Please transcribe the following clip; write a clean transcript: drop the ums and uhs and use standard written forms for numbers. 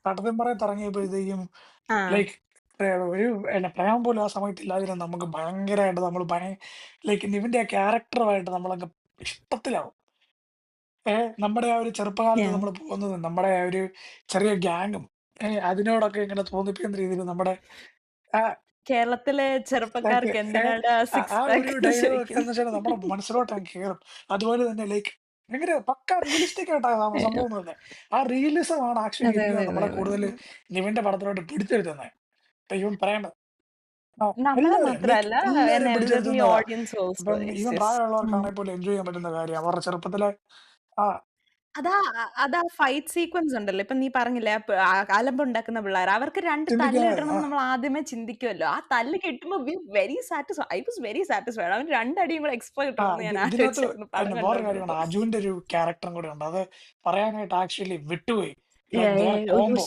സത്യം പറയാൻ ആ. ലൈക്ക് ഒരു പ്രേമം പോലും ആ സമയത്ത് ഇല്ലാതിരുന്ന നമുക്ക് ഭയങ്കരമായിട്ട് നമ്മൾ ലൈക്ക് നിവിന്റെ ആ ക്യാരക്ടറുമായിട്ട് നമ്മളങ്ങ് ഇഷ്ടത്തിലാവും. നമ്മുടെ ആ ഒരു ചെറുപ്പകാലത്ത് യാഹ്. നമ്മൾ പോകുന്നതും നമ്മുടെ ആ ഒരു ചെറിയ ഗ്യാങ്ങും അതിനോടൊക്കെ ഇങ്ങനെ തോന്നിപ്പിക്കുന്ന രീതിയിൽ നമ്മുടെ ആ കേരളത്തിലെ ലൈക്ക് ചെറുപ്പക്കാർക്ക് എന്തിനാടാ ആ സിക്സ് ഒരു പാക്ക് എന്ന് ഡയലോഗ് ഒക്കെ ചോദിക്കുന്നു. എന്ന് വെച്ചാൽ നമ്മുടെ മനസ്സിലോട്ട് അങ്ങ് കേറും. അതുപോലെ തന്നെ ലൈക്ക് ഭയങ്കര പക്കാ റിയലിസ്റ്റിക് ആയിട്ടാ അയ്യോ! സംഭവം വരുന്നത്. ആ റിയലിസം ആണ് ആക്ച്വലി അതെ, എനിക്ക് അതെ, തോന്നുന്നു അതെ, നമ്മളെ അതെ, കൂടുതൽ അതെ. നിവിന്റെ പടത്തിലോട്ട് പിടിച്ചിരുത്തുന്നത്. ഇവൻ പറയേണ്ട ആ നമ്മളെ എല്ലാവരെയും ലൈക്ക് മാത്രല്ല എല്ലാവരെയും എൽഡർലി പിടിച്ചിരുത്തുന്നതാ. Audience also. ഇപ്പം യെസ്, ഈവൻ യെസ്. ഉം. പ്രായമുള്ളവർക്കാണെങ്കിൽ പോലും എൻജോയ് ചെയ്യാൻ പറ്റുന്ന കാര്യമാണ്. അവരുടെ ചെറുപ്പത്തിലെ ആ അതാ ഫൈറ്റ് സീക്വൻസ് ഉണ്ടല്ലോ. ഇപ്പൊ നീ പറഞ്ഞില്ലേ അലമ്പുണ്ടാക്കുന്ന പിള്ളേര്. അവർക്ക് 2 തല്ല് ചിന്തിക്കാൻ ആ കിട്ടണമെന്ന് നമ്മൾ ആദ്യമേ ചിന്തിക്കുമല്ലോ. ആ തല്ല് കിട്ടുമ്പോ very satisfied. I was very satisfied. അവന് 2 അടിയും കൂടെ എക്സ്ട്രാ കിട്ടണമെന്ന് ഞാൻ ഇതിനകത്ത് ആലോചിച്ചായിരുന്നു പടം വേറൊരു കാര്യമാണ്. കണ്ടോണ്ടിരുന്നപ്പോ. അജുവിന്റെ ഒരു ക്യാരക്ടറും കൂടെ ഉണ്ട്. അത് പറയാനായിട്ട് ആക്ച്വലി വിട്ടുപോയി. Like yeah, there yeah. അയ്യോ! കോംബോ.